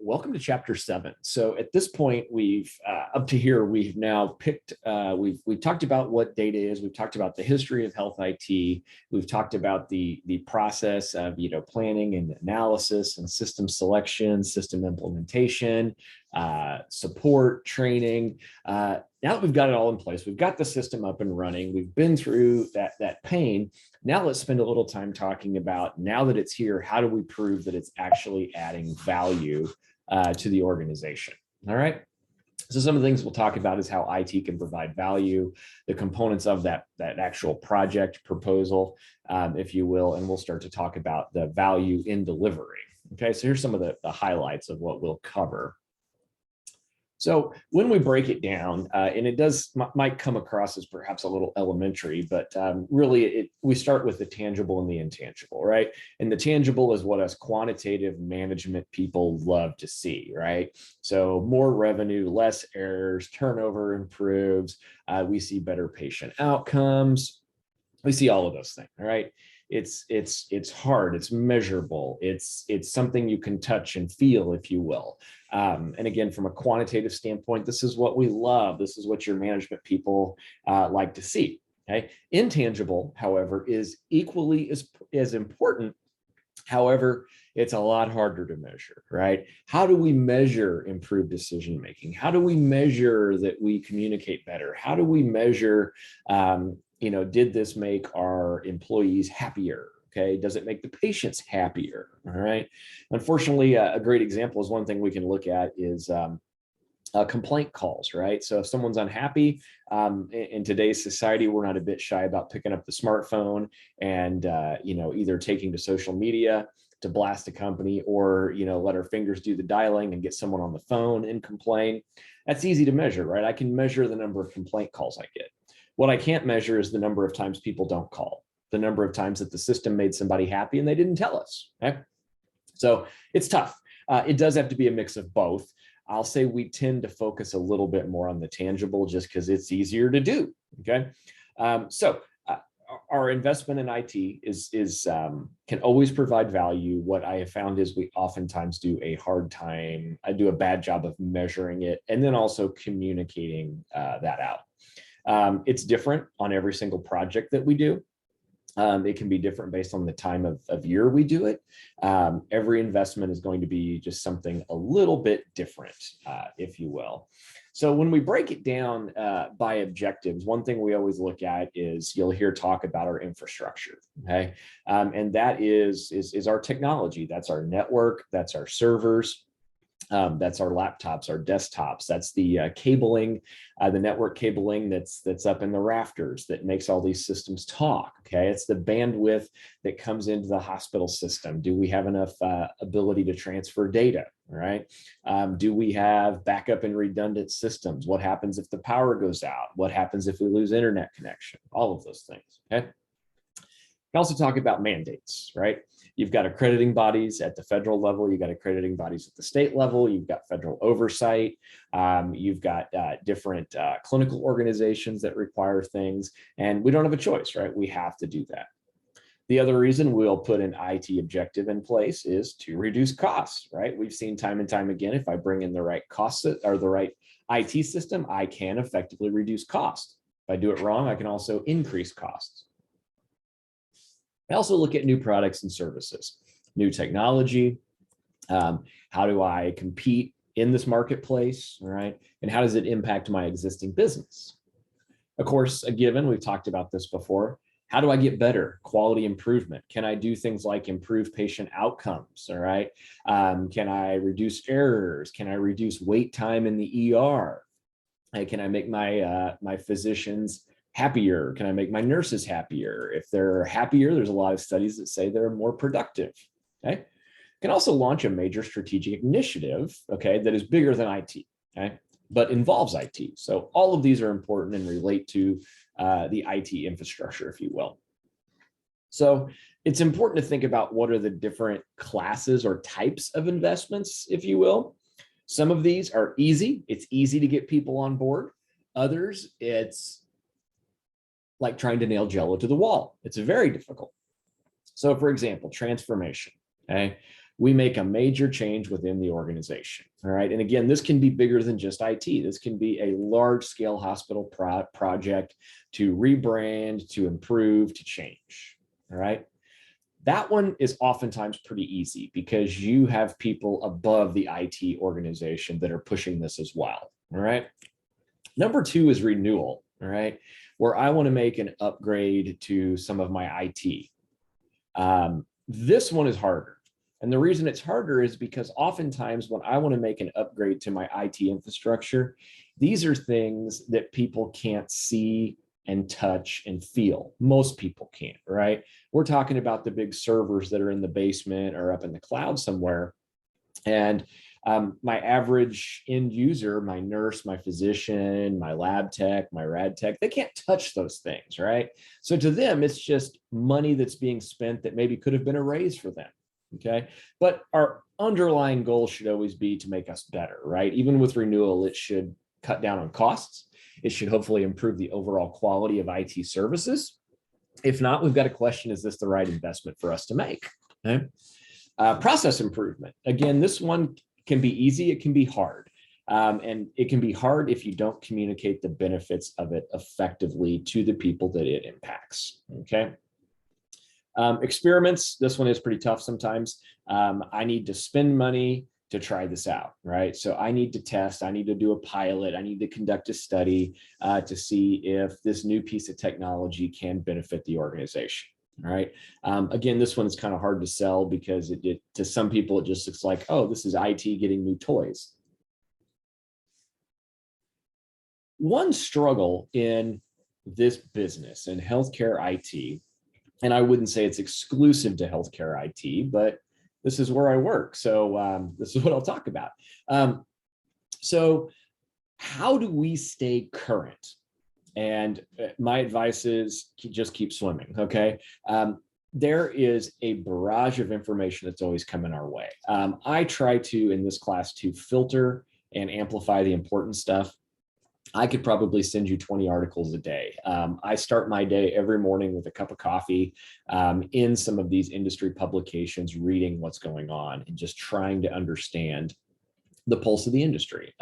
welcome to chapter 7. So at this point, we've up to here, we've now picked, we've talked about what data is, we've talked about the history of health IT, we've talked about the process of planning and analysis and system selection, system implementation, support, training. Now that we've got it all in place, we've got the system up and running, we've been through that pain. Now let's spend a little time talking about, now that it's here, how do we prove that it's actually adding value to the organization? All right. So some of the things we'll talk about is how IT can provide value, the components of that actual project proposal, if you will, and we'll start to talk about the value in delivery. Okay, so here's some of the highlights of what we'll cover. So when we break it down, and it might come across as perhaps a little elementary, but really we start with the tangible and the intangible, right? And the tangible is what us quantitative management people love to see, right? So more revenue, less errors, turnover improves, we see better patient outcomes, we see all of those things, all right? It's hard, it's measurable, it's something you can touch and feel, if you will. And again, from a quantitative standpoint, this is what we love. This is what your management people like to see. Okay. Intangible, however, is equally as important. However, it's a lot harder to measure, right? How do we measure improved decision making? How do we measure that we communicate better? How do we measure, did this make our employees happier? Okay, does it make the patients happier? All right. Unfortunately, a great example is one thing we can look at is complaint calls, right? So if someone's unhappy, in today's society, we're not a bit shy about picking up the smartphone and either taking to social media to blast a company, or let our fingers do the dialing and get someone on the phone and complain. That's easy to measure, right? I can measure the number of complaint calls I get. What I can't measure is the number of times people don't call, the number of times that the system made somebody happy and they didn't tell us. Okay? So it's tough. It does have to be a mix of both. I'll say we tend to focus a little bit more on the tangible just because it's easier to do. Okay. Our investment in IT can always provide value. What I have found is we oftentimes do I do a bad job of measuring it and then also communicating that out. It's different on every single project that we do. It can be different based on the time of year we do it. Every investment is going to be just something a little bit different, if you will. So when we break it down by objectives, one thing we always look at is you'll hear talk about our infrastructure, okay? And that is our technology. That's our network, that's our servers. That's our laptops, our desktops. That's the cabling, the network cabling that's up in the rafters that makes all these systems talk. Okay, it's the bandwidth that comes into the hospital system. Do we have enough ability to transfer data? All right. Do we have backup and redundant systems? What happens if the power goes out? What happens if we lose internet connection? All of those things. Okay. We can also talk about mandates, right? You've got accrediting bodies at the federal level, you've got accrediting bodies at the state level, you've got federal oversight, you've got different clinical organizations that require things, and we don't have a choice, right? We have to do that. The other reason we'll put an IT objective in place is to reduce costs, right? We've seen time and time again, if I bring in the right costs or the right IT system, I can effectively reduce costs. If I do it wrong, I can also increase costs. I also look at new products and services, new technology. How do I compete in this marketplace, all right? And how does it impact my existing business? Of course, a given, we've talked about this before. How do I get better? Quality improvement. Can I do things like improve patient outcomes, all right? Can I reduce errors? Can I reduce wait time in the ER? Can I make my physicians happier? Can I make my nurses happier? If they're happier, there's a lot of studies that say they're more productive. Okay. Can also launch a major strategic initiative, okay, that is bigger than IT, okay, but involves IT. So all of these are important and relate to the IT infrastructure, if you will. So it's important to think about what are the different classes or types of investments, if you will. Some of these are easy. It's easy to get people on board. Others, it's like trying to nail Jello to the wall. It's very difficult. So for example, transformation, okay? we make a major change within the organization. All right. And again, this can be bigger than just IT. This can be a large scale hospital project to rebrand, to improve, to change. All right. That one is oftentimes pretty easy because you have people above the IT organization that are pushing this as well. All right. Number two is renewal. All right. Where I want to make an upgrade to some of my IT. This one is harder. And the reason it's harder is because oftentimes when I want to make an upgrade to my IT infrastructure, these are things that people can't see and touch and feel. Most people can't, right? We're talking about the big servers that are in the basement or up in the cloud somewhere. And my average end user, my nurse, my physician, my lab tech, my rad tech, they can't touch those things, right? So to them, it's just money that's being spent that maybe could have been a raise for them. Okay. But our underlying goal should always be to make us better, right? Even with renewal, it should cut down on costs. It should hopefully improve the overall quality of IT services. If not, we've got to question, is this the right investment for us to make? Okay. Process improvement. Again, this one can be easy, it can be hard. And it can be hard if you don't communicate the benefits of it effectively to the people that it impacts. Okay. Experiments, this one is pretty tough sometimes. I need to spend money to try this out, right? So I need to test, I need to do a pilot, I need to conduct a study to see if this new piece of technology can benefit the organization. All right. Again, this one is kind of hard to sell because it to some people, it just looks like, oh, this is IT getting new toys. One struggle in this business and healthcare IT, and I wouldn't say it's exclusive to healthcare IT, but this is where I work. So this is what I'll talk about. So how do we stay current? And my advice is just keep swimming, okay? There is a barrage of information that's always coming our way. I try to, in this class, to filter and amplify the important stuff. I could probably send you 20 articles a day. I start my day every morning with a cup of coffee in some of these industry publications, reading what's going on and just trying to understand the pulse of the industry.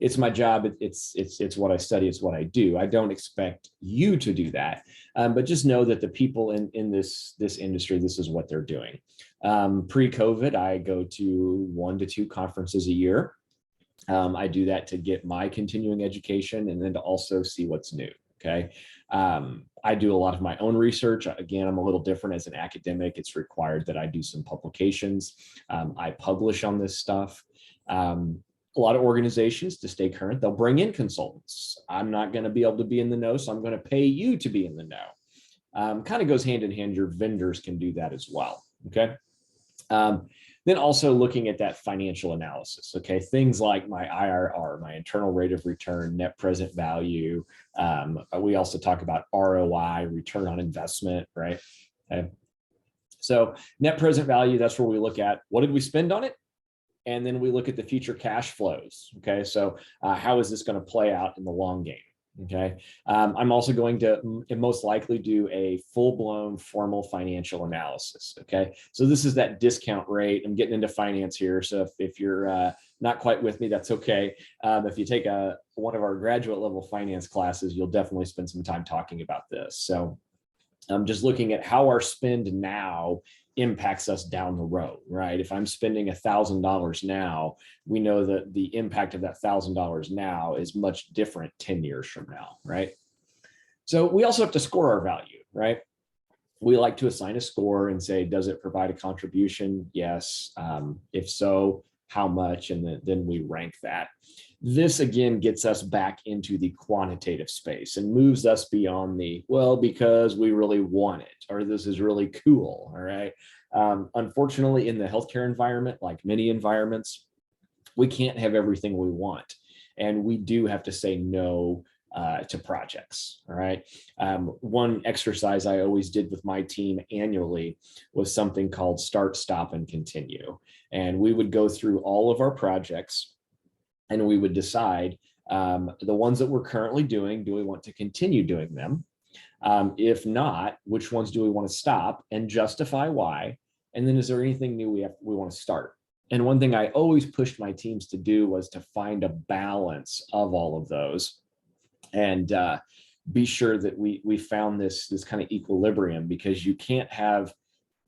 It's my job. It's what I study. It's what I do. I don't expect you to do that, but just know that the people in this industry, this is what they're doing. Pre-COVID, I go to 1 to 2 conferences a year. I do that to get my continuing education and then to also see what's new. Okay. I do a lot of my own research. Again, I'm a little different as an academic. It's required that I do some publications. I publish on this stuff. A lot of organizations, to stay current, they'll bring in consultants. I'm not going to be able to be in the know, so I'm going to pay you to be in the know. Kind of goes hand in hand. Your vendors can do that as well. Okay. Then also looking at that financial analysis, okay, things like my IRR, my internal rate of return, net present value. We also talk about ROI, return on investment, right? Okay. So net present value, that's where we look at what did we spend on it? And then we look at the future cash flows, okay? So how is this going to play out in the long game? Okay. I'm also going to most likely do a full-blown formal financial analysis. Okay. So this is that discount rate. I'm getting into finance here. So if you're not quite with me, that's okay. If you take one of our graduate level finance classes, you'll definitely spend some time talking about this. So I'm just looking at how our spend now impacts us down the road, right? If I'm spending $1,000 now, we know that the impact of that $1,000 now is much different 10 years from now, right? So we also have to score our value, right? We like to assign a score and say, does it provide a contribution? Yes. If so, how much? And then we rank that. This again gets us back into the quantitative space and moves us beyond the, well, because we really want it, or this is really cool. All right. Unfortunately, in the healthcare environment, like many environments, we can't have everything we want. And we do have to say no to projects. All right. One exercise I always did with my team annually was something called start, stop, and continue. And we would go through all of our projects and we would decide the ones that we're currently doing, do we want to continue doing them? If not, which ones do we want to stop and justify why? And then is there anything new we want to start? And one thing I always pushed my teams to do was to find a balance of all of those, and be sure that we found this kind of equilibrium, because you can't have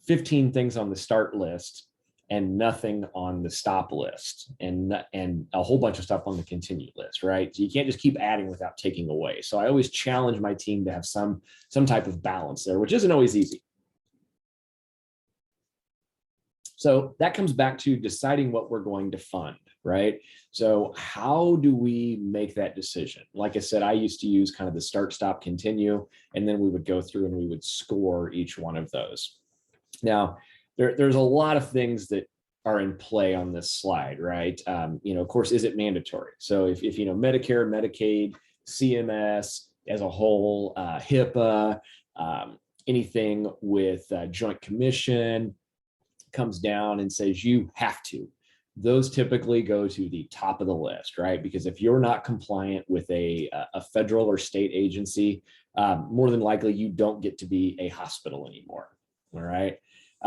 15 things on the start list and nothing on the stop list, and a whole bunch of stuff on the continue list, right? So you can't just keep adding without taking away. So I always challenge my team to have some type of balance there, which isn't always easy. So that comes back to deciding what we're going to fund, right? So how do we make that decision? Like I said, I used to use kind of the start, stop, continue, and then we would go through and we would score each one of those. Now, there's a lot of things that are in play on this slide, right? Of course, is it mandatory? So if Medicare, Medicaid, CMS as a whole, HIPAA, anything with Joint Commission comes down and says you have to, those typically go to the top of the list, right? Because if you're not compliant with a federal or state agency, more than likely you don't get to be a hospital anymore. All right.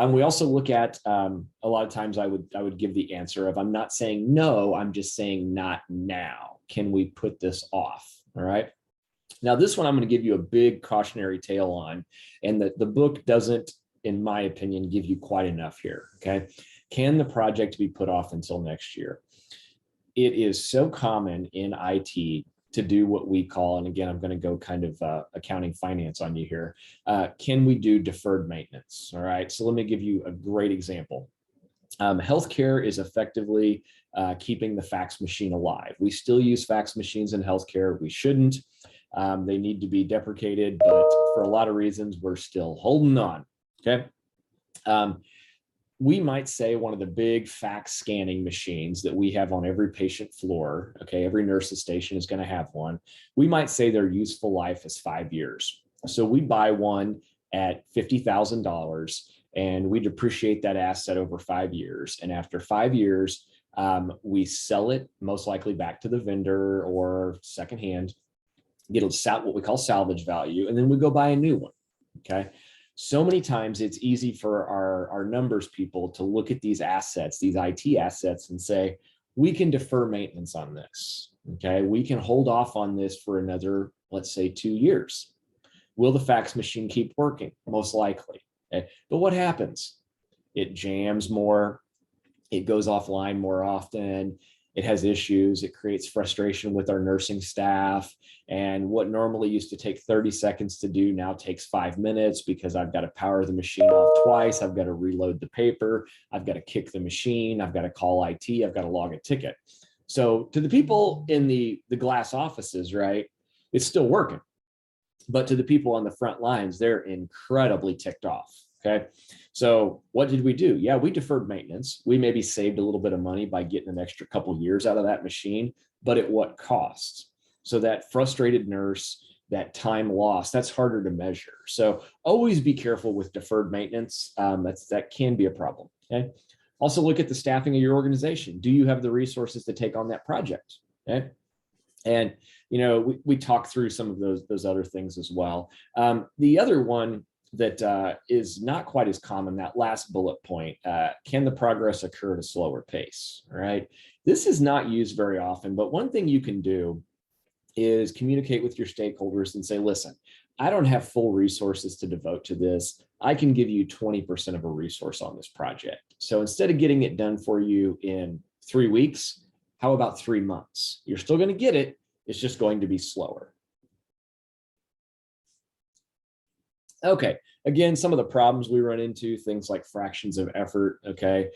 We also look at a lot of times I would give the answer of, I'm not saying no, I'm just saying not now. Can we put this off? All right. Now this one I'm going to give you a big cautionary tale on, and the book doesn't, in my opinion, give you quite enough here. Okay. Can the project be put off until next year? It is so common in IT to do what we call, and again, I'm going to go kind of accounting finance on you here. Can we do deferred maintenance? All right. So let me give you a great example. Healthcare is effectively keeping the fax machine alive. We still use fax machines in healthcare. We shouldn't. They need to be deprecated, but for a lot of reasons, we're still holding on. Okay. We might say one of the big fax scanning machines that we have on every patient floor, okay, every nurse's station is going to have one. We might say their useful life is 5 years. So we buy one at $50,000 and we depreciate that asset over 5 years. And after 5 years, we sell it most likely back to the vendor or secondhand, get what we call salvage value, and then we go buy a new one. Okay. So many times it's easy for our numbers people to look at these assets, these IT assets, and say, we can defer maintenance on this. Okay. We can hold off on this for another, let's say 2 years. Will the fax machine keep working? Most likely. Okay. But what happens? It jams more. It goes offline more often. It has issues. It creates frustration with our nursing staff. And what normally used to take 30 seconds to do now takes 5 minutes, because I've got to power the machine off twice. I've got to reload the paper. I've got to kick the machine. I've got to call IT. I've got to log a ticket. So to the people in the glass offices, right, it's still working. But to the people on the front lines, they're incredibly ticked off. Okay. So what did we do? Yeah, we deferred maintenance. We maybe saved a little bit of money by getting an extra couple years out of that machine, but at what cost? So that frustrated nurse, that time lost, that's harder to measure. So always be careful with deferred maintenance. That can be a problem. Okay. Also look at the staffing of your organization. Do you have the resources to take on that project? Okay. And, we talk through some of those other things as well. The other one that is not quite as common, that last bullet point, can the progress occur at a slower pace, right? This is not used very often, but one thing you can do is communicate with your stakeholders and say, listen, I don't have full resources to devote to this. I can give you 20% of a resource on this project. So instead of getting it done for you in 3 weeks, how about 3 months? You're still going to get it. It's just going to be slower. Okay, again, some of the problems we run into, things like fractions of effort, okay?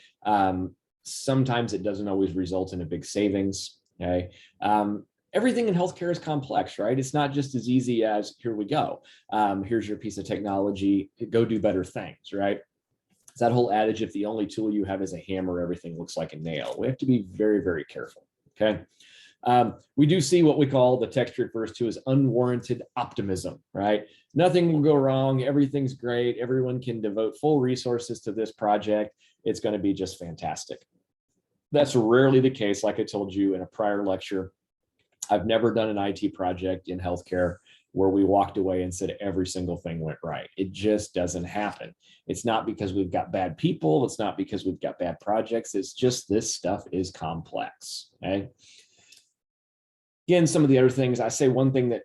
Sometimes it doesn't always result in a big savings, okay? Everything in healthcare is complex, right? It's not just as easy as, here we go. Here's your piece of technology, go do better things, right? It's that whole adage, if the only tool you have is a hammer, everything looks like a nail. We have to be very, very careful, okay? We do see what we call, the text refers to as unwarranted optimism, right? Nothing will go wrong. Everything's great. Everyone can devote full resources to this project. It's going to be just fantastic. That's rarely the case. Like I told you in a prior lecture, I've never done an IT project in healthcare where we walked away and said every single thing went right. It just doesn't happen. It's not because we've got bad people. It's not because we've got bad projects. It's just this stuff is complex. Okay. Again, some of the other things I say, one thing that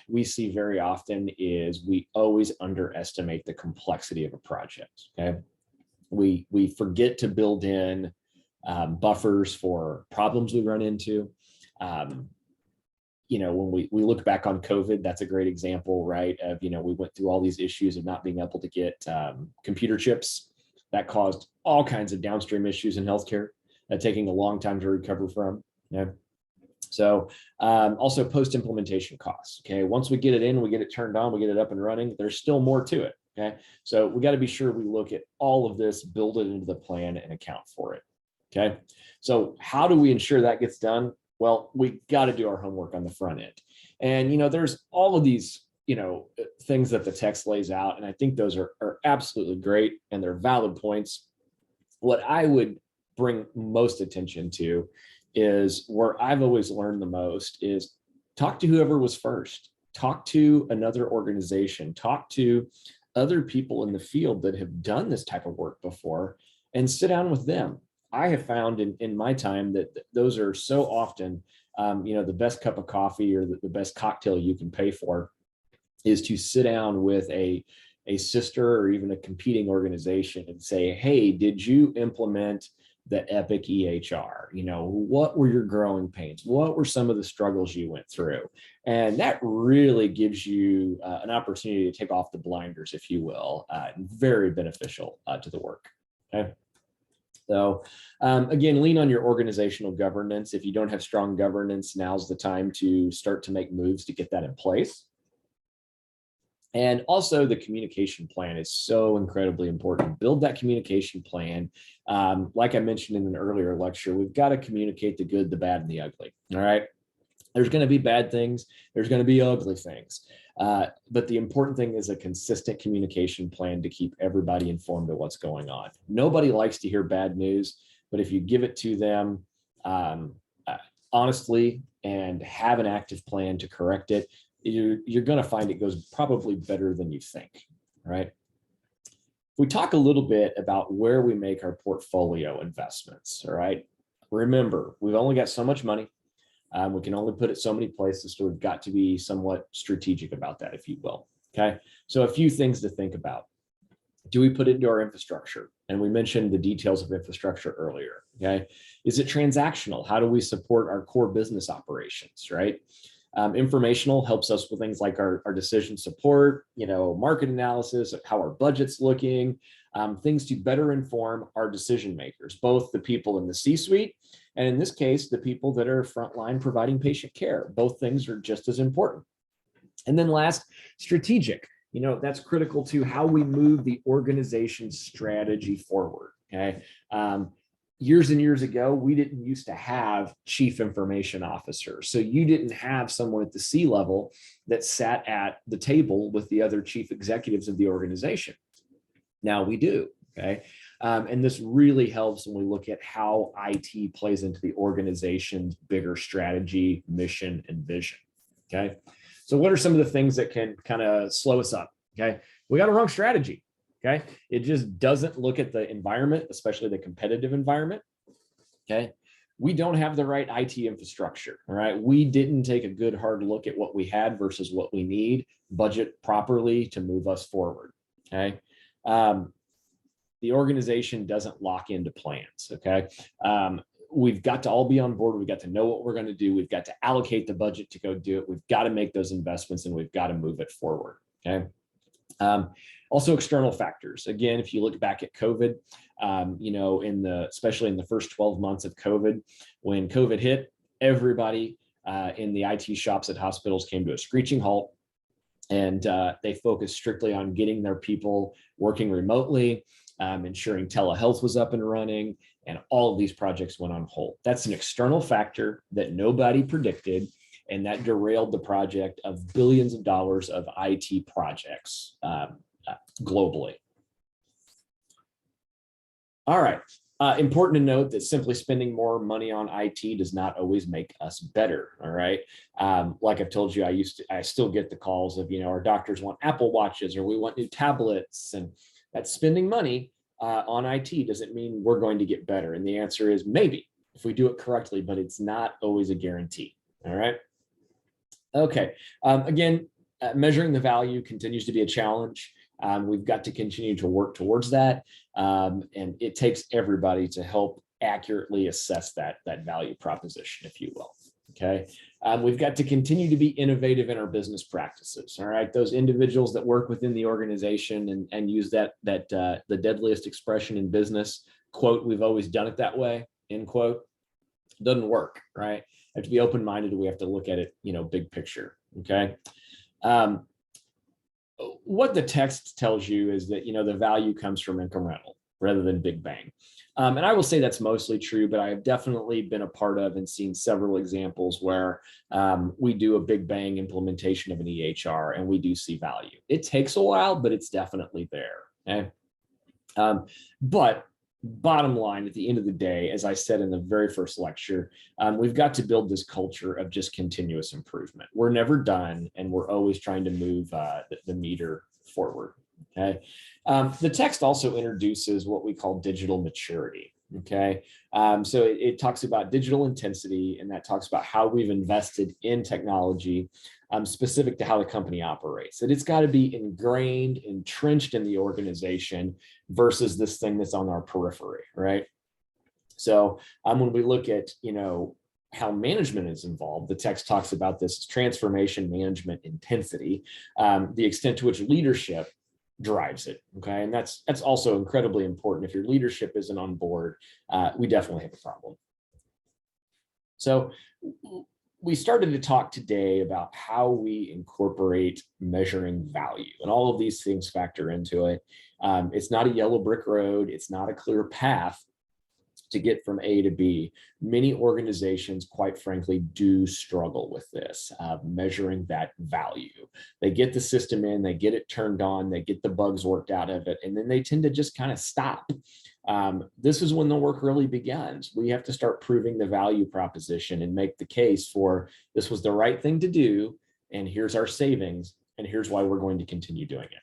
we see very often is we always underestimate the complexity of a project. Okay. We forget to build in buffers for problems we run into. When we look back on COVID, that's a great example, right? Of, we went through all these issues of not being able to get computer chips that caused all kinds of downstream issues in healthcare, taking a long time to recover from. So also post-implementation costs. Okay. Once we get it in, we get it turned on, we get it up and running, there's still more to it. Okay. So we got to be sure we look at all of this, build it into the plan and account for it. Okay. So how do we ensure that gets done? Well, we got to do our homework on the front end. And, there's all of these, things that the text lays out. And I think those are absolutely great and they're valid points. What I would bring most attention to is where I've always learned the most is talk to whoever was first, talk to another organization, talk to other people in the field that have done this type of work before and sit down with them. I have found in my time that those are so often, the best cup of coffee or the best cocktail you can pay for is to sit down with a sister or even a competing organization and say, hey, did you implement the Epic EHR? What were your growing pains? What were some of the struggles you went through? And that really gives you an opportunity to take off the blinders, if you will, very beneficial to the work. Okay. So again, lean on your organizational governance. If you don't have strong governance, now's the time to start to make moves to get that in place. And also the communication plan is so incredibly important. Build that communication plan. Like I mentioned in an earlier lecture, we've got to communicate the good, the bad, and the ugly. All right. There's going to be bad things. There's going to be ugly things. But the important thing is a consistent communication plan to keep everybody informed of what's going on. Nobody likes to hear bad news, but if you give it to them honestly and have an active plan to correct it, you're going to find it goes probably better than you think, right? We talk a little bit about where we make our portfolio investments, all right? Remember, we've only got so much money. We can only put it so many places, so we've got to be somewhat strategic about that, if you will. Okay, so a few things to think about. Do we put it into our infrastructure? And we mentioned the details of infrastructure earlier. Okay, is it transactional? How do we support our core business operations, right? Informational helps us with things like our decision support, market analysis, how our budget's looking, things to better inform our decision makers, both the people in the C-suite and in this case, the people that are frontline providing patient care. Both things are just as important. And then last, strategic. That's critical to how we move the organization's strategy forward. Okay. Years and years ago, we didn't used to have chief information officer. So you didn't have someone at the C level that sat at the table with the other chief executives of the organization. Now we do. Okay. And this really helps when we look at how IT plays into the organization's bigger strategy, mission, and vision. Okay. So what are some of the things that can kind of slow us up? Okay. We got a wrong strategy. Okay. It just doesn't look at the environment, especially the competitive environment. Okay. We don't have the right IT infrastructure. All right. We didn't take a good hard look at what we had versus what we need, budget properly to move us forward. Okay. The organization doesn't lock into plans. Okay. We've got to all be on board. We've got to know what we're going to do. We've got to allocate the budget to go do it. We've got to make those investments and we've got to move it forward. Okay. Also external factors. Again, if you look back at COVID, especially in the first 12 months of COVID, when COVID hit, everybody in the IT shops at hospitals came to a screeching halt. And they focused strictly on getting their people working remotely, ensuring telehealth was up and running, and all of these projects went on hold. That's an external factor that nobody predicted, and that derailed the project of billions of dollars of IT projects globally. All right, Important to note that simply spending more money on IT does not always make us better. All right. Like I've told you, I still get the calls of, our doctors want Apple Watches or we want new tablets, and that's spending money on IT doesn't mean we're going to get better. And the answer is maybe if we do it correctly, but it's not always a guarantee. All right. Okay. Again, measuring the value continues to be a challenge. We've got to continue to work towards that. And it takes everybody to help accurately assess that value proposition, if you will. Okay. We've got to continue to be innovative in our business practices. All right. Those individuals that work within the organization and use the deadliest expression in business, quote, we've always done it that way, end quote, doesn't work. Right. We have to be open-minded. We have to look at it, big picture. Okay. What the text tells you is that, the value comes from incremental rather than big bang. And I will say that's mostly true, but I have definitely been a part of and seen several examples where we do a big bang implementation of an EHR and we do see value. It takes a while, but it's definitely there. Okay. But bottom line, at the end of the day, as I said in the very first lecture, we've got to build this culture of just continuous improvement. We're never done, and we're always trying to move the meter forward. Okay. The text also introduces what we call digital maturity. Okay. So it talks about digital intensity, and that talks about how we've invested in technology specific to how the company operates. That it's got to be ingrained, entrenched in the organization versus this thing that's on our periphery, right? So when we look at, how management is involved, the text talks about this transformation management intensity, the extent to which leadership drives it. Okay. And that's also incredibly important. If your leadership isn't on board, we definitely have a problem. So we started to talk today about how we incorporate measuring value, and all of these things factor into it. It's not a yellow brick road. It's not a clear path to get from A to B. Many organizations, quite frankly, do struggle with this, measuring that value. They get the system in, they get it turned on, they get the bugs worked out of it, and then they tend to just kind of stop. This is when the work really begins. We have to start proving the value proposition and make the case for this was the right thing to do, and here's our savings, and here's why we're going to continue doing it.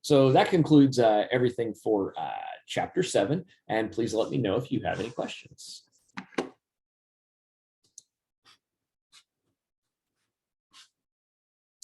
So that concludes everything for Chapter 7, and please let me know if you have any questions.